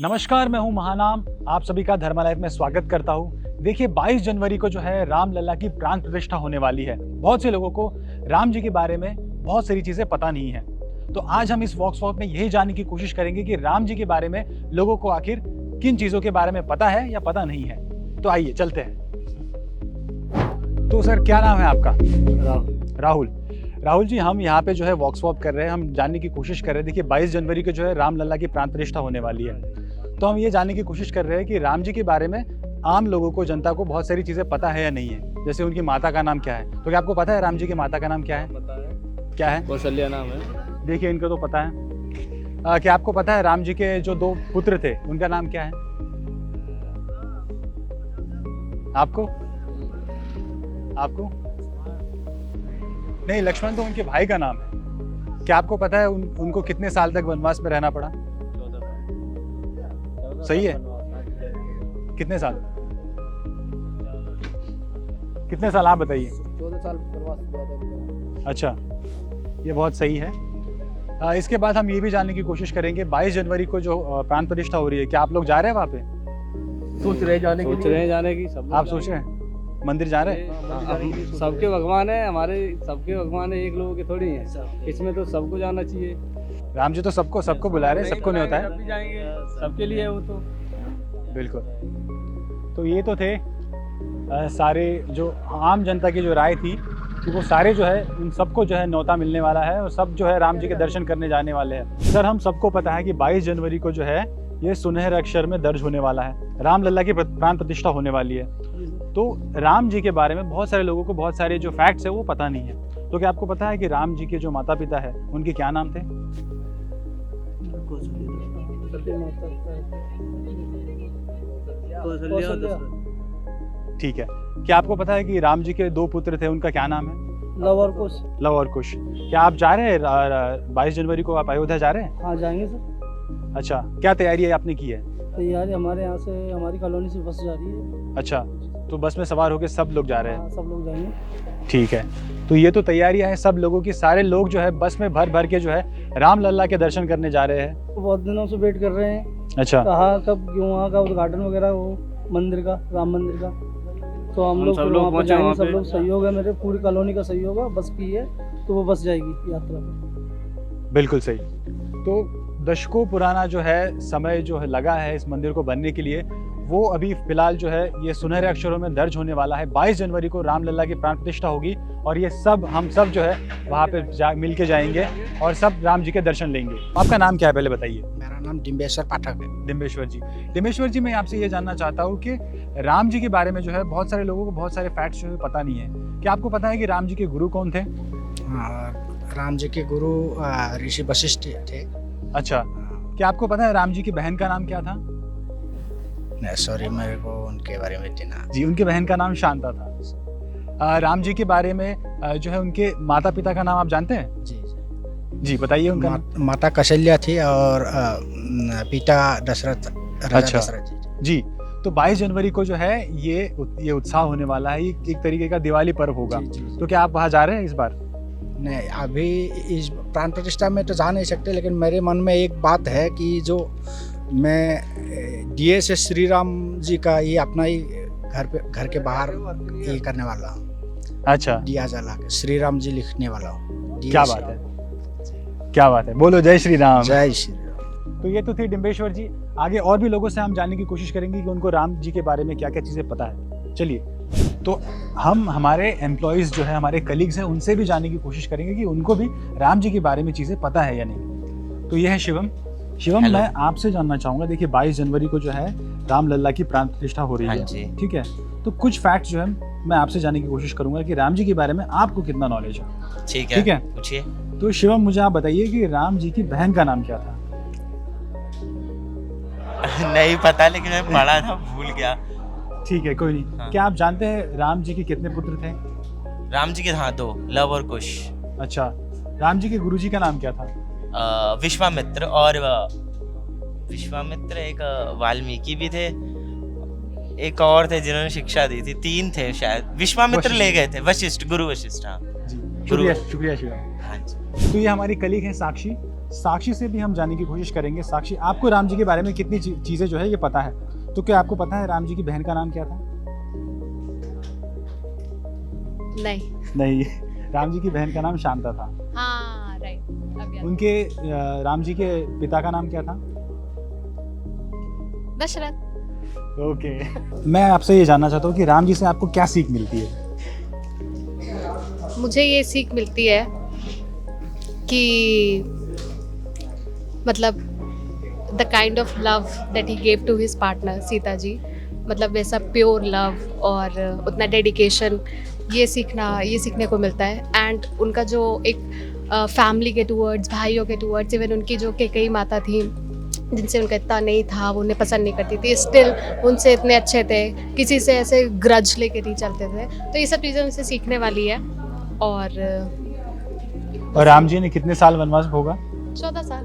नमस्कार, मैं हूं महानाम। आप सभी का धर्मा लाइफ में स्वागत करता हूं। देखिए 22 जनवरी को जो है रामलला की प्राण प्रतिष्ठा होने वाली है। बहुत से लोगों को राम जी के बारे में बहुत सारी चीजें पता नहीं है। तो आज हम इस वॉक्स वॉक में यही जानने की कोशिश करेंगे कि राम जी के बारे में लोगों को आखिर किन चीजों के बारे में पता है या पता नहीं है। तो आइए चलते हैं। तो सर क्या नाम है आपका? राहुल। राहुल जी, हम यहाँ पे जो है वॉक्स वॉक कर रहे हैं, हम जानने की कोशिश कर रहे हैं। देखिए 22 जनवरी को जो है रामलला की प्राण प्रतिष्ठा होने वाली है। तो हम ये जानने की कोशिश कर रहे हैं कि राम जी के बारे में आम लोगों को, जनता को बहुत सारी चीज़ें पता है या नहीं है। जैसे उनकी माता का नाम क्या है, तो क्या आपको पता है राम जी की माता का नाम क्या है? पता है। क्या है? कौशल्या नाम है। देखिए इनको तो पता है। क्या आपको पता है राम जी के जो 2 पुत्र थे उनका नाम क्या है? आपको? नहीं, लक्ष्मण तो उनके भाई का नाम है। क्या आपको पता है उनको कितने साल तक वनवास में रहना पड़ा? 14 सही है। कितने साल आप बताइए। 14 साल वनवास हुआ था। अच्छा, ये बहुत सही है। इसके बाद हम ये भी जानने की कोशिश करेंगे 22 जनवरी को जो प्राण प्रतिष्ठा हो रही है, क्या आप लोग जा रहे हैं वहाँ पे? सोच रहे हैं जाने की सब। आप सोच रहे हैं मंदिर जा रहे हैं? सबके भगवान है, हमारे सबके भगवान है, एक लोगों के थोड़ी है। इसमें तो सबको जाना चाहिए। राम जी तो सबको बुला रहे हैं, सबको नहीं होता है। सब भी जाएंगे, सबके लिए है वो तो। बिल्कुल। तो ये तो थे सारे जो आम जनता की जो राय थी कि वो सारे जो है उन सबको जो है न्योता मिलने वाला है और सब जो है राम जी के दर्शन करने जाने वाले हैं। सर, हम सबको पता है कि 22 जनवरी को जो है ये सुनहरे अक्षर में दर्ज होने वाला है, रामलला की प्राण प्रतिष्ठा होने वाली है। तो राम जी के बारे में बहुत सारे लोगों को बहुत सारे जो फैक्ट्स है वो पता नहीं है। तो क्या आपको पता है कि राम जी के जो माता पिता है उनके क्या नाम थे? ठीक है। क्या आपको पता है कि राम जी के 2 पुत्र थे, उनका क्या नाम है? लव और कुश। लव और कुश। क्या आप जा रहे हैं 22 जनवरी को आप अयोध्या जा रहे हैं? हाँ, जाएंगे सर। अच्छा, क्या तैयारी आपने की है? तैयारी हमारे यहाँ से, हमारी कॉलोनी से बस जा रही है। अच्छा, तो बस में सवार होकर सब लोग जा रहे हैं? हाँ, सब लोग जाएंगे। ठीक है। तो ये तो तैयारियां हैं सब लोगों की। सारे लोग जो है बस में भर के जो है रामलला के दर्शन करने जा रहे हैं। तो बहुत दिनों से वेट कर रहे हैं। अच्छा। कहाँ कब क्यों वहाँ का उद्घाटन वगैरह हो मंदिर का, राम मंदिर का। तो हम लोग वहाँ पे जाएंगे, सब लोग सहयोग है, मेरे पूरी कॉलोनी का सहयोग है। बस की है तो वो बस जाएगी यात्रा पे। बिल्कुल सही। तो दशकों पुराना जो है समय जो है लगा है इस मंदिर को बनने के लिए, वो अभी फिलहाल जो है ये सुनहरे अक्षरों में दर्ज होने वाला है। 22 जनवरी को रामलला की प्राण प्रतिष्ठा होगी और ये सब हम सब जो है वहाँ पे मिल के जाएंगे और सब राम जी के दर्शन लेंगे। आपका नाम क्या है पहले बताइए? मेरा नाम डिम्बेश्वर पाठक है। डिम्बेश्वर जी। डिम्बेश्वर जी, मैं आपसे ये जानना चाहता हूँ कि राम जी के बारे में जो है बहुत सारे लोगों को बहुत सारे फैक्ट्स जो है पता नहीं है। क्या आपको पता है कि राम जी के गुरु कौन थे? राम जी के गुरु ऋषि वशिष्ठ थे। अच्छा। क्या आपको पता है राम जी की बहन का नाम क्या था? नहीं, सॉरी, मेरे को उनके बारे में इतना। जी, उनकी बहन का नाम शांता था। राम जी के बारे में जो है उनके माता पिता का नाम आप जानते हैं? जी जी, बताइए उनका माता कौशल्या थी और पिता दशरथ, राजा अच्छा। दशरथ जी। जी। तो 22 जनवरी को जो है ये उत्साह होने वाला है। ये एक तरीके का दिवाली पर्व होगा। जी। तो क्या आप वहाँ जा रहे हैं इस बार? नहीं, अभी इस प्राण प्रतिष्ठा में तो जा नहीं सकते, लेकिन मेरे मन में एक बात है कि जो मैं दिए से श्री राम जी का ये अपना ही घर के बाहर ये करने वाला हूँ। अच्छा। दिया जला के श्री राम जी लिखने वाला हूँ। क्या बात है, क्या बात है। बोलो जय श्री राम। जय श्री राम। तो ये तो थी डिम्बेश्वर जी। आगे और भी लोगों से हम जानने की कोशिश करेंगे कि उनको राम जी के बारे में क्या क्या चीज़ें पता है। चलिए, तो हम हमारे एम्प्लॉयज़ जो है, हमारे कलीग्स हैं, उनसे भी जानने की कोशिश करेंगे कि उनको भी राम जी के बारे में चीज़ें पता है या नहीं। तो ये है शिवम। मैं आपसे जानना चाहूँगा, देखिए 22 जनवरी को जो है रामलला की प्राण प्रतिष्ठा हो रही है, ठीक है? तो कुछ फैक्ट जो है मैं आपसे जानने की कोशिश करूँगा कि राम जी के बारे में आपको कितना नॉलेज है। ठीक है, पूछिए। तो शिवम, मुझे आप बताइए कि राम जी की बहन का नाम क्या था? नहीं पता, लेकिन मैं पढ़ा था, भूल गया। ठीक है, कोई नहीं। हाँ। क्या आप जानते हैं राम जी के कितने पुत्र थे? राम जी के 2, लव और कुश। अच्छा। राम जी के गुरुजी का नाम क्या था? विश्वामित्र और एक वाल्मीकि भी थे, एक और थे जिन्होंने शिक्षा दी थी। 3 थे शायद। विश्वामित्र ले गए थे, वशिष्ठ, गुरु वशिष्ठ। हाँ जी, गुरु। शुक्रिया शिवम। हाँ जी। तो ये हमारी कलीग है साक्षी। साक्षी से भी हम जानने की कोशिश करेंगे। साक्षी, आपको राम जी के बारे में कितनी चीज़ें जो है ये पता है, तो क्या आपको पता है राम जी की बहन का नाम क्या था? नहीं, राम जी की बहन का नाम शांता था। हाँ राइट, अब याद। उनके राम जी के पिता का नाम क्या था? दशरथ। ओके। मैं आपसे ये जानना चाहता हूँ कि राम जी से आपको क्या सीख मिलती है? मुझे ये सीख मिलती है कि मतलब the kind of love that he gave to his partner Sita ji, मतलब वैसा प्योर लव और उतना डेडिकेशन, ये सीखने को मिलता है। एंड उनका जो एक फैमिली के टूवर्ड्स, भाइयों के टूवर्ड्स, इवन उनकी जो कैकेयी माता थी जिनसे उनका इतना नहीं था, वो उन्हें पसंद नहीं करती थी, स्टिल उनसे इतने अच्छे थे, किसी से ऐसे ग्रज लेके नहीं चलते थे। तो ये सब चीज़ें उनसे सीखने वाली है। और राम जी ने कितने साल वनवास भोगा? 14 साल।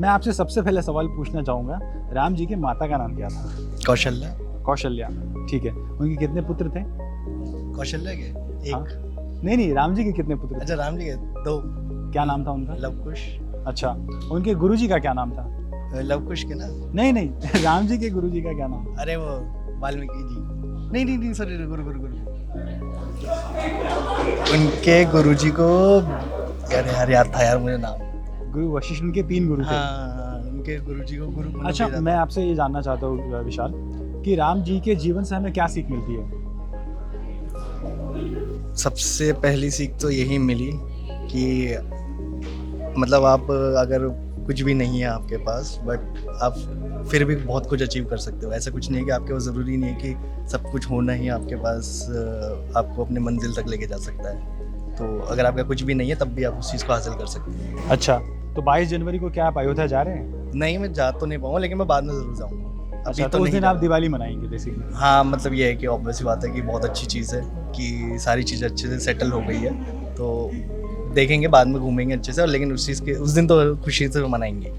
मैं आपसे सबसे पहले सवाल पूछना चाहूँगा, राम जी के माता का नाम क्या था? कौशल्या। कौशल्या, ठीक है। उनके कितने पुत्र थे? कौशल्या के एक। हाँ? नहीं, राम जी के कितने पुत्र थे? अच्छा, राम जी के 2। क्या नाम था उनका? लवकुश। अच्छा, उनके गुरुजी का क्या नाम था? लवकुश के ना? नहीं राम जी के गुरुजी का क्या नाम था? अरे वो वाल्मीकि जी। नहीं सॉरी, गुरु। उनके गुरुजी को यार याद था यार मुझे नाम। गुरु वशिष्ठ, उनके 3 गुरु थे। हाँ, उनके गुरुजी को गुरु। अच्छा, मैं आपसे ये जानना चाहता हूँ विशाल कि राम जी के जीवन से हमें क्या सीख मिलती है? सबसे पहली सीख तो यही मिली कि मतलब आप अगर कुछ भी नहीं है आपके पास, बट आप फिर भी बहुत कुछ अचीव कर सकते हो। ऐसा कुछ नहीं है कि आपके पास, ज़रूरी नहीं है कि सब कुछ होना ही आपके पास आपको अपने मंजिल तक लेके जा सकता है। तो अगर आपका कुछ भी नहीं है तब भी आप उस चीज़ को हासिल कर सकते हैं। अच्छा, तो 22 जनवरी को क्या आप अयोध्या जा रहे हैं? नहीं, मैं जा तो नहीं पाऊँगा, लेकिन मैं बाद में ज़रूर जाऊँगा। अच्छा, तो उस दिन आप दिवाली मनाएंगे बेसिकली? हाँ, मतलब ये है कि ऑब्वियस बात है कि बहुत अच्छी चीज़ है कि सारी चीज़ें अच्छे से सेटल हो गई है, तो देखेंगे बाद में, घूमेंगे अच्छे से, और लेकिन उस दिन तो खुशी से मनाएंगे।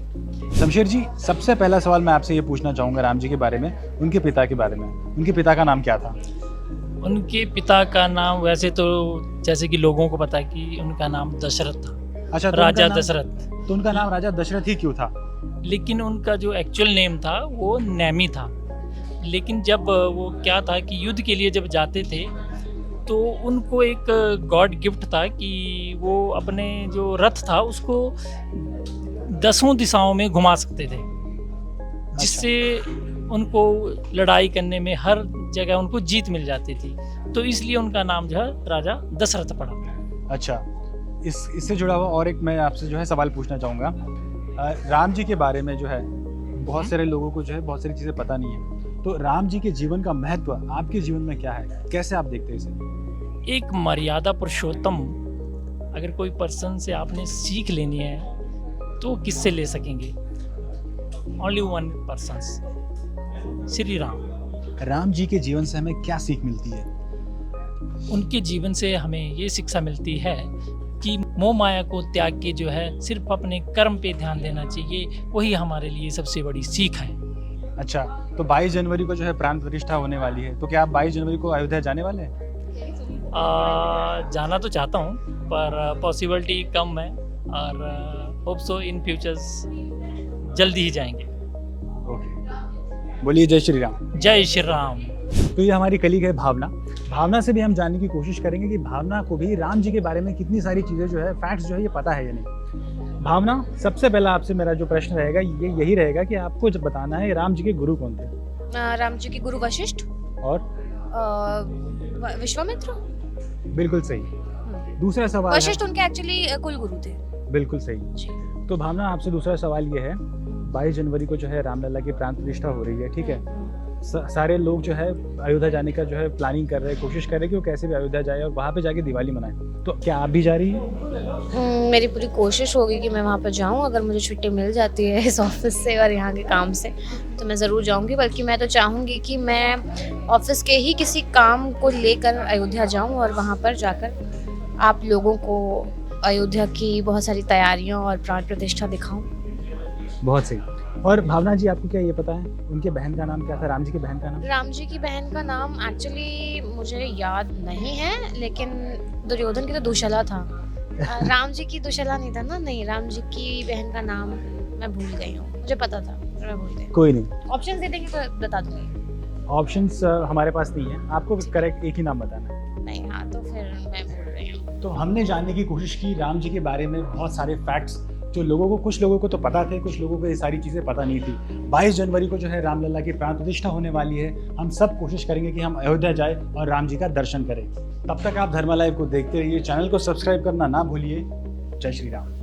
शमशेर जी, सबसे पहला सवाल मैं आपसे ये पूछना चाहूँगा राम जी के बारे में, उनके पिता के बारे में। उनके पिता का नाम क्या था? उनके पिता का नाम, वैसे तो जैसे कि लोगों को पता है कि उनका नाम दशरथ था। अच्छा, तो राजा दशरथ। तो उनका नाम राजा दशरथ ही क्यों था? लेकिन उनका जो एक्चुअल नेम था वो नैमी था। लेकिन जब वो क्या था कि युद्ध के लिए जब जाते थे तो उनको एक गॉड गिफ्ट था कि वो अपने जो रथ था उसको 10 दिशाओं में घुमा सकते थे, जिससे उनको लड़ाई करने में हर जगह उनको जीत मिल जाती थी। तो इसलिए उनका नाम जो है राजा दशरथ पड़ा। अच्छा, इससे जुड़ा हुआ और एक मैं आपसे जो है सवाल पूछना चाहूँगा। राम जी के बारे में जो है बहुत सारे लोगों को जो है बहुत सारी चीज़ें पता नहीं है, तो राम जी के जीवन का महत्व आपके जीवन में क्या है, कैसे आप देखते हैं इसे? एक मर्यादा पुरुषोत्तम अगर कोई पर्सन से आपने सीख लेनी है तो किससे ले सकेंगे? Only one person, Shri Ram. Ram ji के जीवन से हमें क्या सीख मिलती है? उनके जीवन से हमें ये शिक्षा मिलती है कि मोह माया को त्याग के जो है सिर्फ अपने कर्म पे ध्यान देना चाहिए, वही हमारे लिए सबसे बड़ी सीख है। अच्छा, तो 22 जनवरी को जो है प्राण प्रतिष्ठा होने वाली है, तो क्या आप 22 जनवरी को अयोध्या जाने वाले हैं? जाना तो चाहता हूँ पर पॉसिबिलिटी कम है, और होप सो इन फ्यूचर्स जल्दी ही जाएंगे। ओके, बोलिए जय श्री राम। जय श्री राम। तो ये हमारी कलीग है भावना। भावना से भी हम जानने की कोशिश करेंगे कि भावना को भी राम जी के बारे में कितनी सारी चीज़ें जो है, फैक्ट्स जो है ये पता है या नहीं। भावना, सबसे पहला आपसे मेरा जो प्रश्न रहेगा ये यही रहेगा कि आपको जब बताना है राम जी के गुरु कौन थे? राम जी के गुरु वशिष्ठ और विश्वामित्र। बिल्कुल सही। दूसरा सवाल वशिष्ठ उनके एक्चुअली कुल गुरु थे। बिल्कुल सही जी। तो भावना, आपसे दूसरा सवाल ये है, 22 जनवरी को जो है रामलला की प्राण प्रतिष्ठा हो रही है, ठीक है? सारे लोग जो है अयोध्या जाने का जो है प्लानिंग कर रहे हैं, कोशिश कर रहे हैं कि वो कैसे भी अयोध्या जाए और वहाँ पे जाके दिवाली मनाए, तो क्या आप भी जा रही हैं? मेरी पूरी कोशिश होगी कि मैं वहाँ पर जाऊँ। अगर मुझे छुट्टी मिल जाती है इस ऑफिस से और यहाँ के काम से तो मैं ज़रूर जाऊँगी। बल्कि मैं तो चाहूँगी कि मैं ऑफिस के ही किसी काम को लेकर अयोध्या जाऊँ और वहाँ पर जाकर आप लोगों को अयोध्या की बहुत सारी तैयारियाँ और प्राण प्रतिष्ठा दिखाऊँ। बहुत सही। और भावना जी, आपको क्या ये पता है उनके बहन का नाम क्या था? राम जी की बहन का नाम? राम जी की बहन का नाम एक्चुअली मुझे याद नहीं है, लेकिन दुर्योधन की तो दुशला था, राम जी की दुशला नहीं था ना, नहीं, राम जी की बहन का नाम मैं भूल गई हूँ, मुझे पता था पर मैं भूल गई। कोई नहीं, ऑप्शन दे देंगे तो बता दूंगी। ऑप्शंस हमारे पास नहीं है, आपको करेक्ट एक ही नाम बताना है। नहीं, हाँ तो फिर मैं भूल रही हूँ। तो हमने जानने की कोशिश की राम जी के बारे में बहुत सारे फैक्ट्स जो लोगों को, कुछ लोगों को तो पता थे, कुछ लोगों को ये सारी चीज़ें पता नहीं थी। 22 जनवरी को जो है रामलला की प्राण प्रतिष्ठा होने वाली है। हम सब कोशिश करेंगे कि हम अयोध्या जाए और राम जी का दर्शन करें। तब तक आप धर्मा लाइव को देखते रहिए, चैनल को सब्सक्राइब करना ना भूलिए। जय श्री राम।